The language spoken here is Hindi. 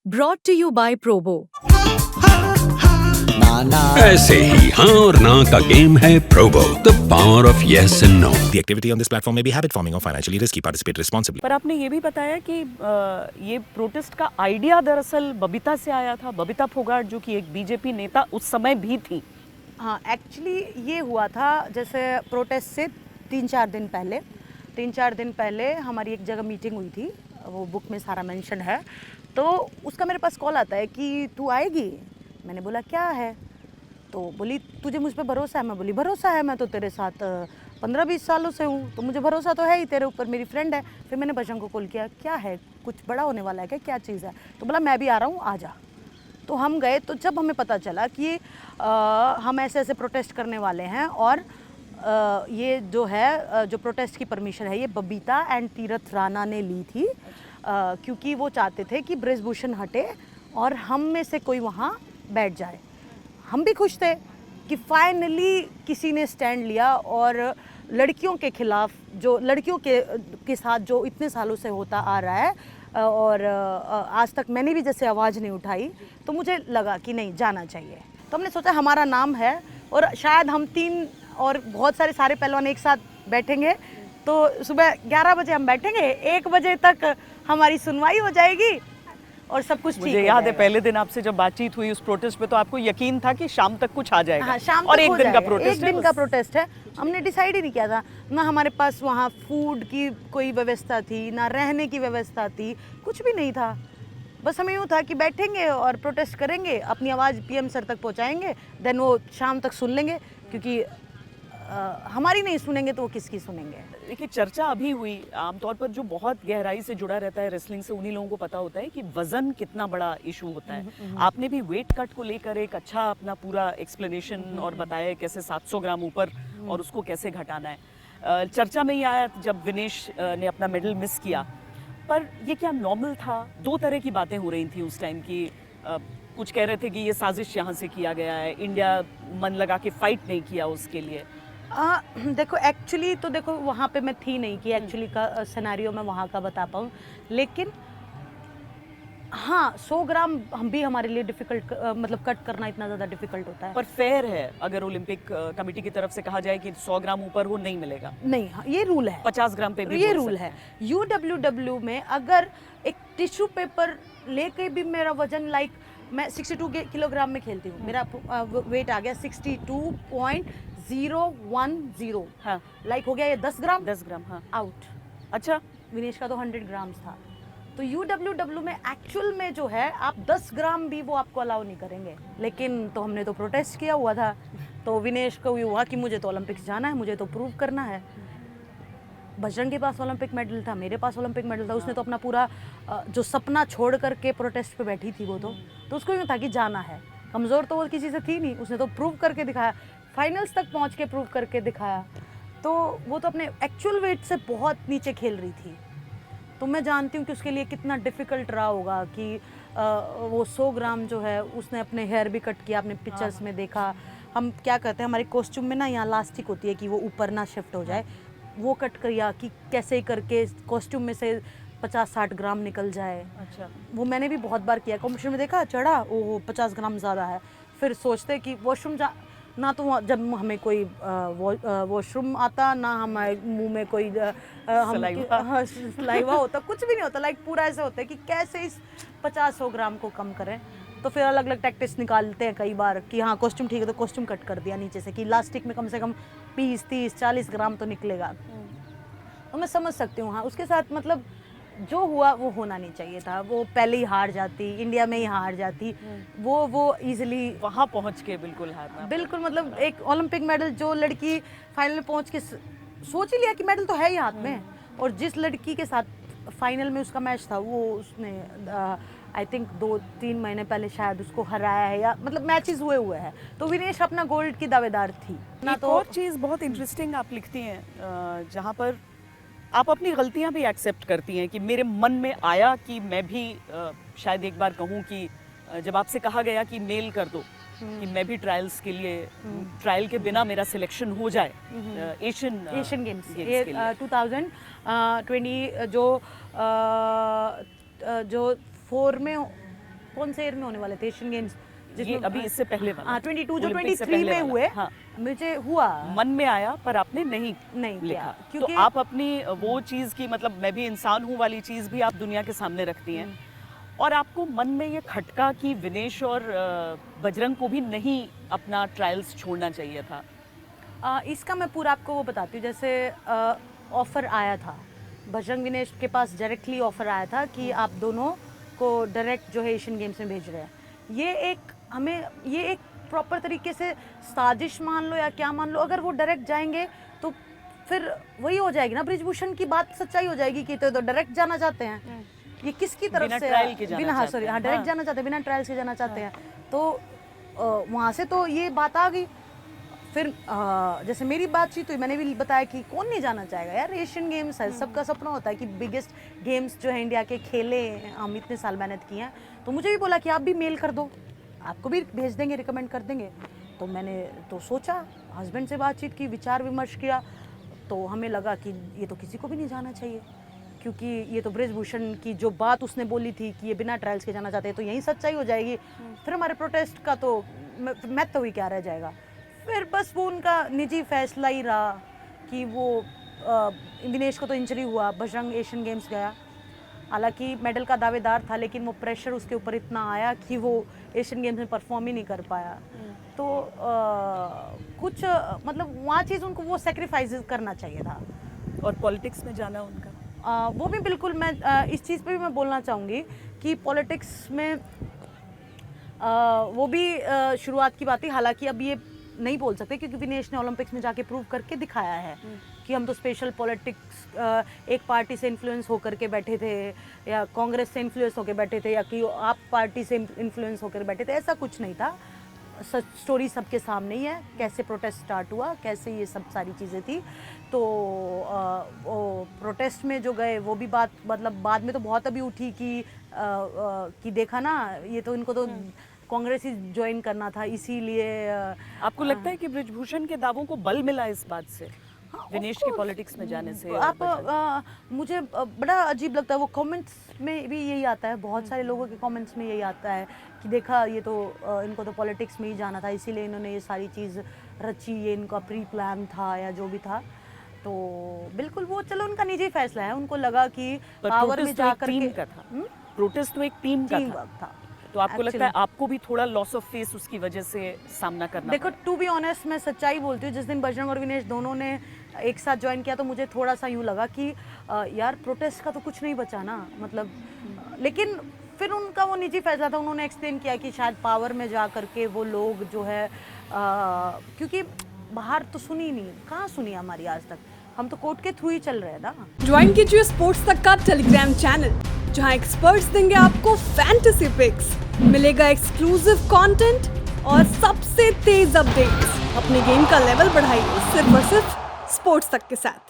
Brought to you by Probo. ऐसे ही हाँ और ना का गेम है Probo the power of yes and no. The activity on this platform may be habit forming or financially risky. Participate responsibly. पर आपने ये भी बताया कि ये प्रोटेस्ट का आइडिया दरअसल बबीता से आया था। बबीता फोगाट जो कि एक बीजेपी नेता उस समय भी थी। हाँ, एक्चुअली ये हुआ था जैसे प्रोटेस्ट से 3-4 दिन पहले हमारी एक जगह मीटिंग हुई थी, वो बुक में सारा मेंशन है। तो उसका मेरे पास कॉल आता है कि तू आएगी। मैंने बोला क्या है, तो बोली तुझे मुझ पे भरोसा है। मैं बोली भरोसा है, मैं तो तेरे साथ 15-20 सालों से हूँ, तो मुझे भरोसा तो है ही तेरे ऊपर, मेरी फ्रेंड है। फिर मैंने बजरंग को कॉल किया, क्या है, कुछ बड़ा होने वाला है क्या, क्या चीज़ है? तो बोला मैं भी आ रहा हूँ, आ जा। तो हम गए, तो जब हमें पता चला कि हम ऐसे ऐसे प्रोटेस्ट करने वाले हैं और ये जो है जो प्रोटेस्ट की परमिशन है ये बबीता एंड तीरथ राणा ने ली थी, क्योंकि वो चाहते थे कि ब्रिजभूषण हटे और हम में से कोई वहाँ बैठ जाए। हम भी खुश थे कि फाइनली किसी ने स्टैंड लिया और लड़कियों के खिलाफ, जो लड़कियों के साथ जो इतने सालों से होता आ रहा है और आज तक मैंने भी जैसे आवाज़ नहीं उठाई, तो मुझे लगा कि नहीं, जाना चाहिए। तो हमने सोचा हमारा नाम है और शायद हम 3 और बहुत सारे पहलवान एक साथ बैठेंगे, तो सुबह 11 बजे हम बैठेंगे, 1 बजे तक हमारी सुनवाई हो जाएगी और सब कुछ ठीक। मुझे याद है पहले दिन आपसे जब बातचीत हुई उस प्रोटेस्ट पे, तो आपको यकीन था कि शाम तक कुछ आ जाएगा। हाँ, शाम और तक एक हो दिन का जाएगा। प्रोटेस्ट एक दिन का प्रोटेस्ट है। हमने डिसाइड ही नहीं किया था, ना हमारे पास वहाँ फूड की कोई व्यवस्था थी, ना रहने की व्यवस्था थी, कुछ भी नहीं था। बस हमें यूँ था कि बैठेंगे और प्रोटेस्ट करेंगे, अपनी आवाज़ पीएम सर तक पहुँचाएंगे, देन वो शाम तक सुन लेंगे, क्योंकि हमारी नहीं सुनेंगे तो वो किसकी सुनेंगे। देखिए, चर्चा अभी हुई, आमतौर पर जो बहुत गहराई से जुड़ा रहता है रेसलिंग से, उन्हीं लोगों को पता होता है कि वजन कितना बड़ा इशू होता है। आपने भी वेट कट को लेकर एक अच्छा अपना पूरा एक्सप्लेनेशन और बताया कैसे 700 ग्राम ऊपर और उसको कैसे घटाना है। चर्चा में ही आया जब विनेश ने अपना मेडल मिस किया, पर ये क्या नॉर्मल था? 2 तरह की बातें हो रही थी उस टाइम की। कुछ कह रहे थे कि ये साजिश यहाँ से किया गया है, इंडिया मन लगा के फाइट नहीं किया उसके लिए। देखो एक्चुअली तो देखो वहाँ पे मैं थी नहीं कि एक्चुअली का सिनेरियो मैं वहाँ का बता पाऊँ, लेकिन हाँ 100 ग्राम हम भी हमारे लिए डिफ़िकल्ट, मतलब कट करना इतना ज़्यादा डिफ़िकल्ट होता है। पर फेयर है अगर ओलंपिक कमेटी की तरफ से कहा जाए कि 100 ग्राम ऊपर हो नहीं मिलेगा? नहीं, हाँ, ये रूल है। 50 ग्राम पे भी ये बोल रूल सकते है। हैं। UWW में अगर एक टिश्यू पेपर लेके भी मेरा वजन मैं 62 किलोग्राम में खेलती हूँ, मेरा वेट आ गया 62.010। हाँ, हो गया ये 10 ग्राम 10 ग्राम, हाँ। आउट। अच्छा, विनेश का तो 100 ग्राम्स था। तो UWW में एक्चुअल में जो है आप 10 ग्राम भी वो आपको अलाउ नहीं करेंगे, लेकिन तो हमने तो प्रोटेस्ट किया हुआ था, तो विनेश को ये हुआ कि मुझे तो ओलंपिक्स जाना है, मुझे तो प्रूव करना है। बजरंग के पास ओलंपिक मेडल था, मेरे पास ओलंपिक मेडल था, उसने तो अपना पूरा जो सपना छोड़ करके प्रोटेस्ट पे बैठी थी वो तो उसको यूँ था कि जाना है। कमज़ोर तो वो किसी से थी नहीं, उसने तो प्रूव करके दिखाया, फाइनल्स तक पहुँच के प्रूव करके दिखाया। तो वो तो अपने एक्चुअल वेट से बहुत नीचे खेल रही थी, तो मैं जानती हूँ कि उसके लिए कितना डिफ़िकल्ट रहा होगा कि वो 100 ग्राम जो है उसने अपने हेयर भी कट किया, आपने पिक्चर्स में देखा। हम क्या करते हैं, हमारे कॉस्ट्यूम में ना यहाँ इलास्टिक होती है कि वो ऊपर ना शिफ्ट हो जाए, वो कट किया कि कैसे करके कॉस्ट्यूम में से 50-60 ग्राम निकल जाए। अच्छा। वो मैंने भी बहुत बार किया, कॉम्पिटिशन में देखा, चढ़ा वो 50 ग्राम ज़्यादा है, फिर सोचते कि वॉशरूम ना, तो जब हमें कोई वॉशरूम आता ना, हमारे मुंह में कोई सलाइवा होता, कुछ भी नहीं होता। पूरा ऐसे होता है कि कैसे इस 50-100 ग्राम को कम करें। तो फिर अलग अलग टैक्टिक्स निकालते हैं कई बार कि हाँ कॉस्ट्यूम ठीक है तो कॉस्ट्यूम कट कर दिया नीचे से, कि इलास्टिक में कम से कम 20-30-40 ग्राम तो निकलेगा। तो मैं समझ सकती हूँ, हाँ उसके साथ मतलब जो हुआ वो होना नहीं चाहिए था। वो पहले ही हार जाती, इंडिया में ही हार जाती, वो इजीली वहाँ पहुँच के बिल्कुल हारना। बिल्कुल, मतलब एक ओलंपिक मेडल जो लड़की फाइनल में पहुँच के सोच ही लिया कि मेडल तो है ही हाथ में, और जिस लड़की के साथ फाइनल में उसका मैच था वो उसने आई थिंक 2-3 महीने पहले शायद उसको हराया है, या मतलब मैचेस हुए हैं, तो विनेश अपना गोल्ड की दावेदार थी ना। तो और चीज़ बहुत इंटरेस्टिंग आप लिखती हैं, जहाँ पर आप अपनी गलतियाँ भी एक्सेप्ट करती हैं कि मेरे मन में आया कि मैं भी शायद एक बार कहूँ कि जब आपसे कहा गया कि मेल कर दो कि मैं भी ट्रायल्स के लिए, ट्रायल के बिना मेरा सिलेक्शन हो जाए एशियन गेम्स के लिए। 2020 जो 4 में कौन से ईयर में होने वाले थे एशियन गेम्स ये अभी इससे पहले वाला। हाँ 22 जो ओलंपिक से 23 पहले में वाला। हुए हाँ। मुझे हुआ मन में आया पर आपने नहीं नहीं लिखा किया, तो क्योंकि आप अपनी वो चीज की मतलब मैं भी इंसान हूँ वाली चीज भी आप दुनिया के सामने रखती हैं और आपको मन में ये खटका कि विनेश और बजरंग को भी नहीं अपना ट्रायल्स छोड़ना चाहिए था। इसका मैं पूरा आपको वो बताती हूँ। जैसे ऑफर आया था बजरंग विनेश के पास, डायरेक्टली ऑफर आया था कि आप दोनों को डायरेक्ट जो है एशियन गेम्स में भेज रहे हैं। ये एक प्रॉपर तरीके से साजिश मान लो या क्या मान लो, अगर वो डायरेक्ट जाएंगे तो फिर वही हो जाएगी ना, ब्रिजभूषण की बात सच्चाई हो जाएगी कि तो डायरेक्ट जाना चाहते हैं। ये किसकी तरफ बिना से ट्रायल के जाना बिना चाहते सॉरी हैं। डायरेक्ट हाँ। जाना चाहते हैं, बिना ट्रायल के जाना चाहते हैं। तो वहाँ से तो ये बात आ गई। फिर जैसे मेरी बातचीत हुई, मैंने भी बताया कि कौन नहीं जाना चाहेगा यार, एशियन गेम्स है, सबका सपना होता है कि बिगेस्ट गेम्स जो है इंडिया के खेले, हम इतने साल मेहनत की हैं। तो मुझे भी बोला कि आप भी मेल कर दो, आपको भी भेज देंगे, रिकमेंड कर देंगे। तो मैंने तो सोचा, हस्बैंड से बातचीत की, विचार विमर्श किया, तो हमें लगा कि ये तो किसी को भी नहीं जाना चाहिए, क्योंकि ये तो ब्रिजभूषण की जो बात उसने बोली थी कि ये बिना ट्रायल्स के जाना चाहते हैं, तो यही सच्चाई हो जाएगी। फिर हमारे प्रोटेस्ट का तो मैं तो ही क्या रह जाएगा। फिर बस वो उनका निजी फैसला ही रहा कि वो विनेश को तो इंजरी हुआ, बजरंग एशियन गेम्स गया, हालांकि मेडल का दावेदार था, लेकिन वो प्रेशर उसके ऊपर इतना आया कि वो एशियन गेम्स में परफॉर्म ही नहीं कर पाया। तो कुछ मतलब वहाँ चीज़ उनको वो सेक्रीफाइस करना चाहिए था। और पॉलिटिक्स में जाना उनका वो भी बिल्कुल, मैं इस चीज़ पे भी मैं बोलना चाहूँगी कि पॉलिटिक्स में वो भी शुरुआत की बात थी। हालांकि अब ये नहीं बोल सकते क्योंकि विनेश ने ओलंपिक्स में जाके प्रूव करके दिखाया है कि हम तो स्पेशल पॉलिटिक्स एक पार्टी से इन्फ्लुएंस होकर के बैठे थे, या कांग्रेस से इन्फ्लुएंस होकर बैठे थे, या कि आप पार्टी से इन्फ्लुएंस होकर बैठे थे, ऐसा कुछ नहीं था। सच स्टोरी सबके सामने ही है, कैसे प्रोटेस्ट स्टार्ट हुआ, कैसे ये सब सारी चीज़ें थी। तो वो प्रोटेस्ट में जो गए वो भी बात मतलब बाद में तो बहुत अभी उठी कि देखा ना, ये तो इनको तो कांग्रेस ही ज्वाइन करना था, इसीलिए आपको लगता है कि ब्रिजभूषण के दावों को बल मिला इस बात से, विनेश के पॉलिटिक्स में जाने से? आप मुझे बड़ा अजीब लगता है, वो कमेंट्स में भी यही आता है, बहुत सारे लोगों के कमेंट्स में यही आता है कि देखा ये तो इनको तो पॉलिटिक्स में ही जाना था, इसीलिए इन्होंने ये सारी चीज़ रची, ये इनका प्री प्लान था या जो भी था। तो बिल्कुल वो चलो उनका निजी फैसला है, उनको लगा कि पावर में जाकर के प्रोटेस्ट तो एक टीम का था। तो आपको लगता है आपको भी थोड़ा लॉस ऑफ फेस उसकी वजह से सामना करना? देखो टू बी ऑनेस्ट, मैं सच्चाई बोलती हूँ, जिस दिन बजरंग और विनेश दोनों ने एक साथ ज्वाइन किया तो मुझे थोड़ा सा यूँ लगा कि यार प्रोटेस्ट का तो कुछ नहीं बचा ना, मतलब। लेकिन फिर उनका वो निजी फैसला था, उन्होंने एक्सप्लेन किया कि शायद पावर में जा करके वो लोग जो है क्योंकि बाहर तो सुनी नहीं, कहाँ सुनी हमारी आज तक, हम तो कोर्ट के थ्रू ही चल रहे हैं ना। ज्वाइन कीजिए स्पोर्ट्स तक का टेलीग्राम चैनल, जहां एक्सपर्ट्स देंगे आपको फैंटेसी पिक्स, मिलेगा एक्सक्लूसिव कंटेंट और सबसे तेज अपडेट्स। अपने गेम का लेवल बढ़ाइए सिर्फ और सिर्फ स्पोर्ट्स तक के साथ।